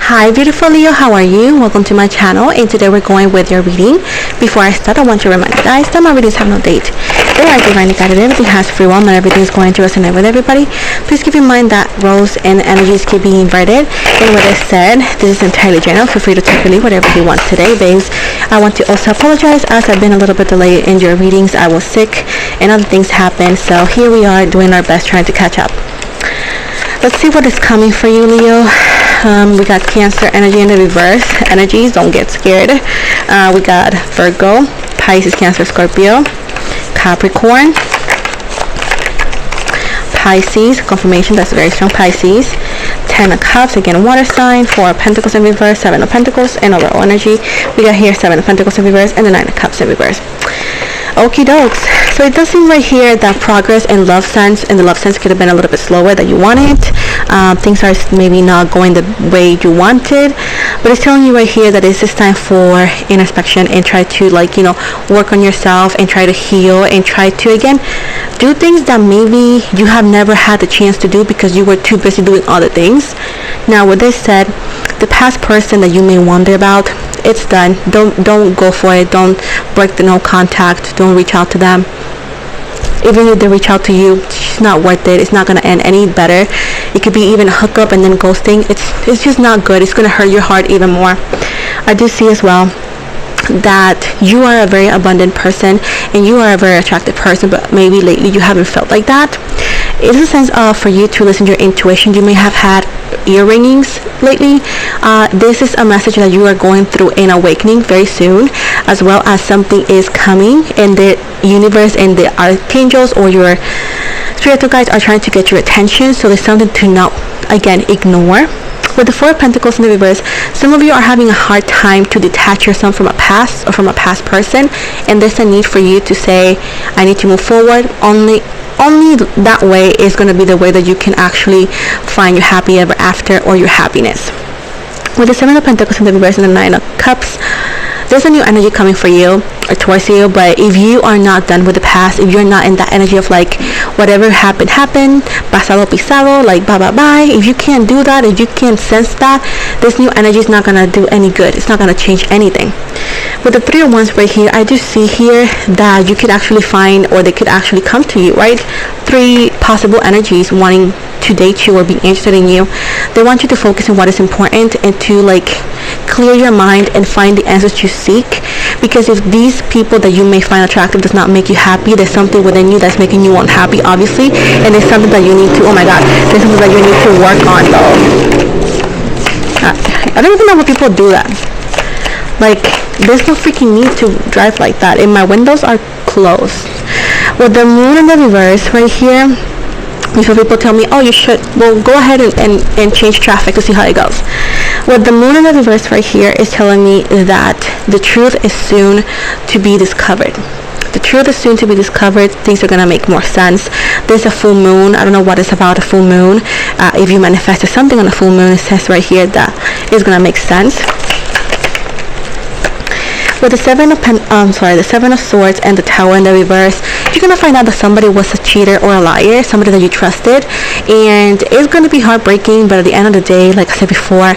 Hi beautiful Leo, how are you? Welcome to my channel, and today we're going with your reading. Before I start, I want to remind you guys that my readings have no date. They are divinely guided. Everything has free will, not everything is going to resonate with everybody. Please keep in mind that roles and energies keep being inverted. And with this said, this is entirely general. Feel free to take or leave whatever you want today, babes. I want to also apologize as I've been a little bit delayed in your readings. I was sick and other things happened, so here we are doing our best trying to catch up. Let's see what is coming for you, Leo. We got Cancer energy in the reverse. Energies, don't get scared. We got Virgo, Pisces, Cancer, Scorpio, Capricorn, Pisces, confirmation, that's very strong, Pisces, 10 of Cups, again water sign, 4 of Pentacles in reverse, 7 of Pentacles, and overall energy, we got here 7 of Pentacles in reverse, and the 9 of Cups in reverse. Okie dokes. So it does seem right here that progress in love sense, could have been a little bit slower than you wanted. Things are maybe not going the way you wanted, but it's telling you right here that it's just time for introspection and try to work on yourself and try to heal and try to again do things that maybe you have never had the chance to do because you were too busy doing other things. Now with this said, the past person that you may wonder about, it's done. Don't go for it. Don't break the no contact. Don't reach out to them. Even if they reach out to you, it's not worth it. It's not going to end any better. It could be even a hookup and then ghosting. It's just not good. It's going to hurt your heart even more. I do see as well that you are a very abundant person and you are a very attractive person, but maybe lately you haven't felt like that. It's a sense of for you to listen to your intuition. You may have had ear ringings lately. This is a message that you are going through an awakening very soon, as well as something is coming and the universe and the archangels or your spiritual guides are trying to get your attention. So there's something to not again ignore. With the 4 of Pentacles in the reverse, some of you are having a hard time to detach yourself from a past or from a past person, and there's a need for you to say, I need to move forward. Only that way is going to be the way that you can actually find your happy ever after or your happiness. With the 7 of Pentacles in the reverse and the 9 of Cups, there's a new energy coming for you or towards you, but if you are not done with the past, if you're not in that energy of like whatever happened, pasado pisado, like bye, if you can't do that, if you can't sense that, this new energy is not going to do any good. It's not going to change anything. With the 3 of Wands right here, I do see here that you could actually find, or they could actually come to you, right? 3 possible energies wanting to date you or be interested in you. They want you to focus on what is important and to clear your mind and find the answers you seek, because if these people that you may find attractive does not make you happy, there's something within you that's making you unhappy, obviously, and there's something that you need to there's something that you need to work on though. I don't even know why people do that. There's no freaking need to drive like that, and my windows are closed. With the moon in the reverse right here, before people tell me, oh, you should, well, go ahead and change traffic to see how it goes. What the moon in the reverse right here is telling me that the truth is soon to be discovered. The truth is soon to be discovered. Things are going to make more sense. There's a full moon. I don't know what it's about, a full moon. If you manifested something on a full moon, it says right here that it's going to make sense. With the 7 of Swords and the Tower in the reverse, you're going to find out that somebody was a cheater or a liar, somebody that you trusted, and it's going to be heartbreaking, but at the end of the day, like I said before,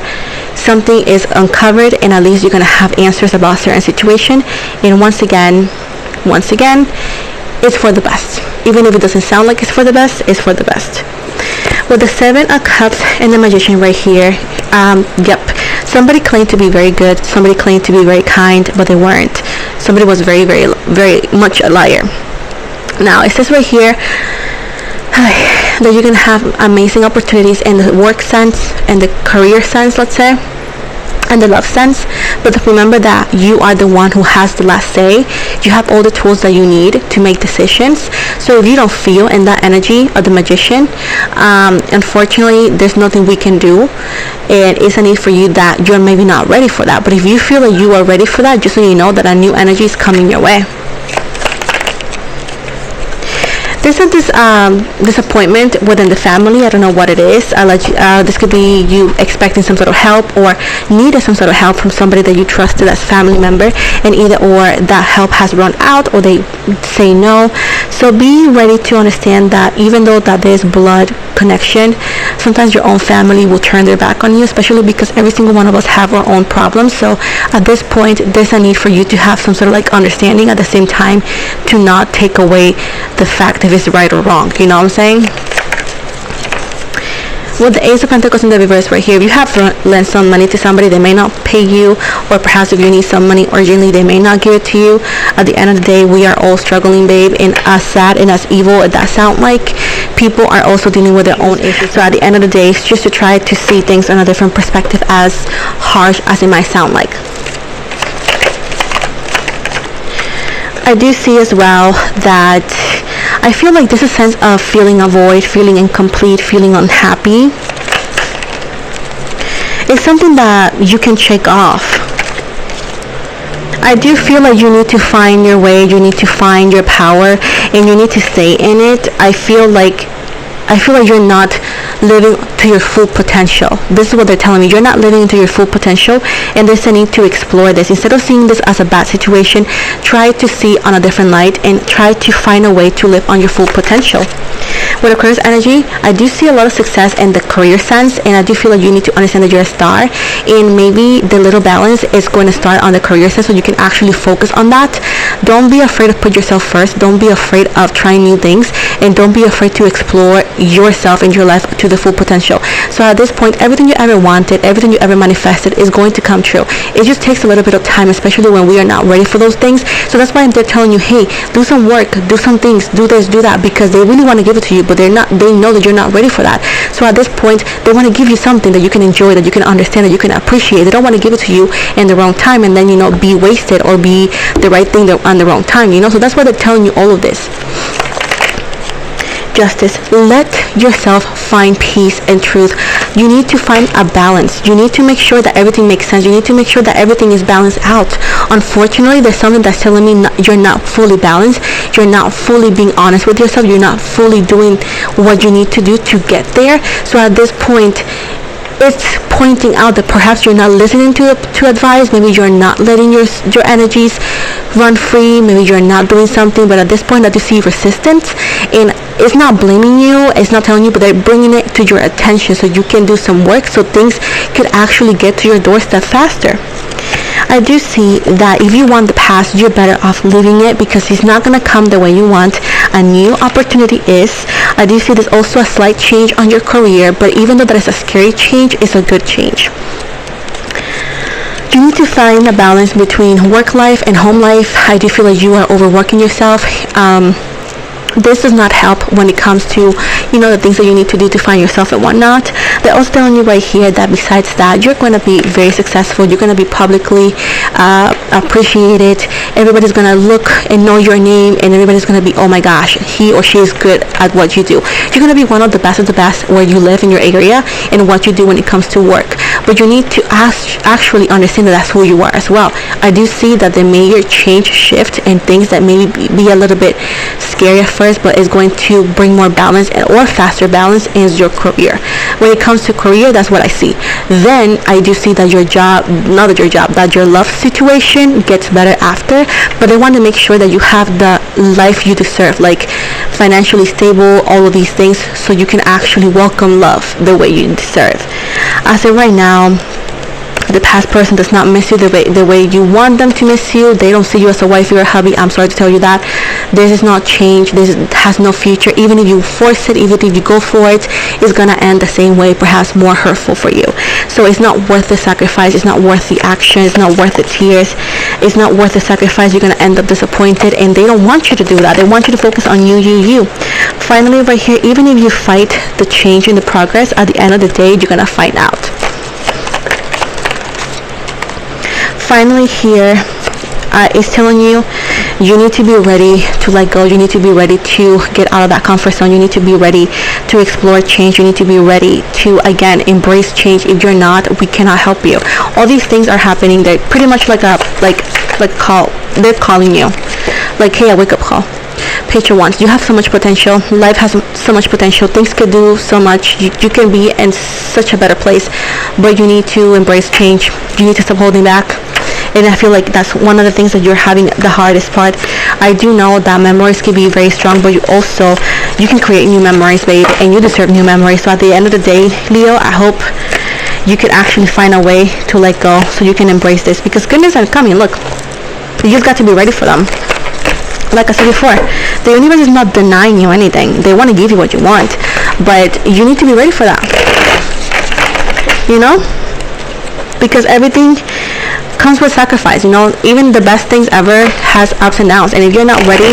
something is uncovered, and at least you're going to have answers about a certain situation, and once again, it's for the best. Even if it doesn't sound like it's for the best, it's for the best. With the 7 of Cups and the Magician right here, somebody claimed to be very good, somebody claimed to be very kind, but they weren't. Somebody was very, very, very much a liar. Now, it says right here that you're going to have amazing opportunities in the work sense and the career sense, let's say, and the love sense, but remember that you are the one who has the last say. You have all the tools that you need to make decisions. So if you don't feel in that energy of the Magician, unfortunately there's nothing we can do, and it's a need for you that you're maybe not ready for that. But if you feel that you are ready for that, just so you know that a new energy is coming your way. There's a disappointment within the family. I don't know what it is. This could be you expecting some sort of help or needed some sort of help from somebody that you trusted as family member, and either or that help has run out or they say no. So be ready to understand that even though that there's blood connection, sometimes your own family will turn their back on you, especially because every single one of us have our own problems. So at this point, there's a need for you to have some sort of like understanding, at the same time to not take away the fact if it's right or wrong. You know what I'm saying? With the Ace of Pentacles in the reverse right here, if you have lent some money to somebody, they may not pay you, or perhaps if you need some money urgently, they may not give it to you. At the end of the day, we are all struggling, babe, and as sad and as evil as that sound like, people are also dealing with their own issues. So at the end of the day, it's just to try to see things on a different perspective, as harsh as it might sound like. I do see as well that I feel like there's a sense of feeling a void, feeling incomplete, feeling unhappy. It's something that you can check off. I do feel like you need to find your way, you need to find your power, and you need to stay in it. I feel like you're not living to your full potential. This is what they're telling me. You're not living into your full potential, and there's a need to explore this. Instead of seeing this as a bad situation, try to see on a different light and try to find a way to live on your full potential. With Aquarius energy, I do see a lot of success in the career sense, and I do feel like you need to understand that you're a star, and maybe the little balance is going to start on the career sense, so you can actually focus on that. Don't be afraid to put yourself first. Don't be afraid of trying new things, and don't be afraid to explore yourself and your life to the full potential. So at this point, everything you ever wanted, everything you ever manifested is going to come true. It just takes a little bit of time, especially when we are not ready for those things. So that's why they're telling you, hey, do some work, do some things, do this, do that, because they really want to give it to you, but they know that you're not ready for that. So at this point, they want to give you something that you can enjoy, that you can understand, that you can appreciate. They don't want to give it to you in the wrong time and then, be wasted or be the right thing on the wrong time, So that's why they're telling you all of this. Justice, let yourself find peace and truth. You need to find a balance. You need to make sure that everything makes sense. You need to make sure that everything is balanced out. Unfortunately, there's something that's telling me you're not fully balanced. You're not fully being honest with yourself. You're not fully doing what you need to do to get there. So at this point, it's pointing out that perhaps you're not listening to advice. Maybe you're not letting your energies run free. Maybe you're not doing something, but at this point I do see resistance, and it's not blaming you, it's not telling you, but they're bringing it to your attention so you can do some work, so things could actually get to your doorstep faster. I do see that if you want the past, you're better off leaving it, because it's not going to come the way you want. A new opportunity is. I do see there's also a slight change on your career, but even though that is a scary change, it's a good change. You need to find a balance between work life and home life. I do feel like you are overworking yourself. This does not help when it comes to, the things that you need to do to find yourself and whatnot. They're also telling you right here that besides that, you're going to be very successful. You're going to be publicly appreciated. Everybody's going to look and know your name, and everybody's going to be, oh my gosh, he or she is good at what you do. You're going to be one of the best of the best where you live in your area and what you do when it comes to work. But you need to actually understand that that's who you are as well. I do see that the major change, shift, and things that maybe be a little bit scary at first, but is going to bring more balance or faster balance is your career. When it comes to career, that's what I see. Then I do see that that your love situation gets better after, but they want to make sure that you have the life you deserve, like financially stable, all of these things, so you can actually welcome love the way you deserve. As of right now, the past person does not miss you the way you want them to miss you. They don't see you as a wife or a hubby. I'm sorry to tell you that. This is not change. This has no future. Even if you force it, even if you go for it, it's going to end the same way, perhaps more hurtful for you. So it's not worth the sacrifice. It's not worth the action. It's not worth the tears. It's not worth the sacrifice. You're going to end up disappointed, and they don't want you to do that. They want you to focus on you. Finally, right here, even if you fight the change in the progress, at the end of the day, you're going to find out. Finally here, it's telling you need to be ready to let go. You need to be ready to get out of that comfort zone. You need to be ready to explore change. You need to be ready to, again, embrace change. If you're not, we cannot help you. All these things are happening. They're pretty much like call. They're calling you, like, hey, a wake up call. picture once. You have so much potential. Life has so much potential. Things could do so much. You can be in such a better place, but you need to embrace change. You need to stop holding back. And I feel like that's one of the things that you're having the hardest part. I do know that memories can be very strong, but you can create new memories, babe, and you deserve new memories. So at the end of the day, Leo, I hope you can actually find a way to let go so you can embrace this, because goodness are coming. Look, you just got to be ready for them. Like I said before, the universe is not denying you anything. They want to give you what you want, but you need to be ready for that, you know, because everything comes with sacrifice. You know, even the best things ever has ups and downs, and if you're not ready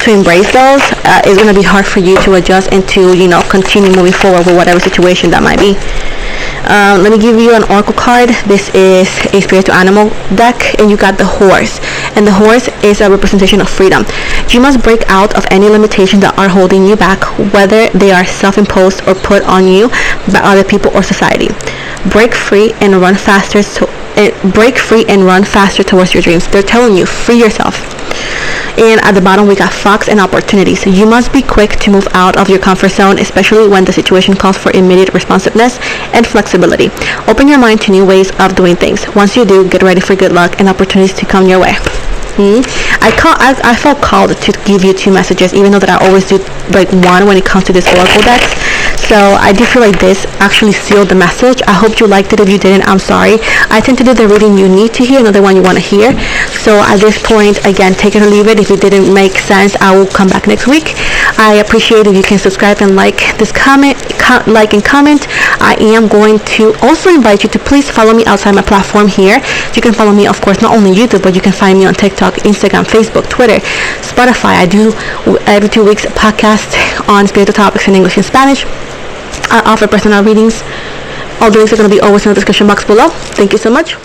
to embrace those, it's going to be hard for you to adjust and to, you know, continue moving forward with whatever situation that might be. Let me give you an oracle card. This is a spiritual animal deck, and you got the horse, and the horse is a representation of freedom. You must break out of any limitations that are holding you back, whether they are self-imposed or put on you by other people or society. Break free and run faster towards your dreams. They're telling you, free yourself. And at the bottom we got fox and opportunities. You must be quick to move out of your comfort zone, especially when the situation calls for immediate responsiveness and flexibility. Open your mind to new ways of doing things. Once you do, get ready for good luck and opportunities to come your way. I felt called to give you two messages, even though that I always do like one when it comes to this oracle decks. So I do feel like this actually sealed the message. I hope you liked it. If you didn't, I'm sorry. I tend to do the reading you need to hear, another one you want to hear. So at this point, again, take it or leave it. If it didn't make sense, I will come back next week. I appreciate if you can subscribe and like this comment, like and comment. I am going to also invite you to please follow me outside my platform here. You can follow me, of course, not only YouTube, but you can find me on TikTok, Instagram, Facebook, Twitter, Spotify. I do every 2 weeks a podcast on spiritual topics in English and Spanish. I offer personal readings. All the links are going to be always in the description box below. Thank you so much.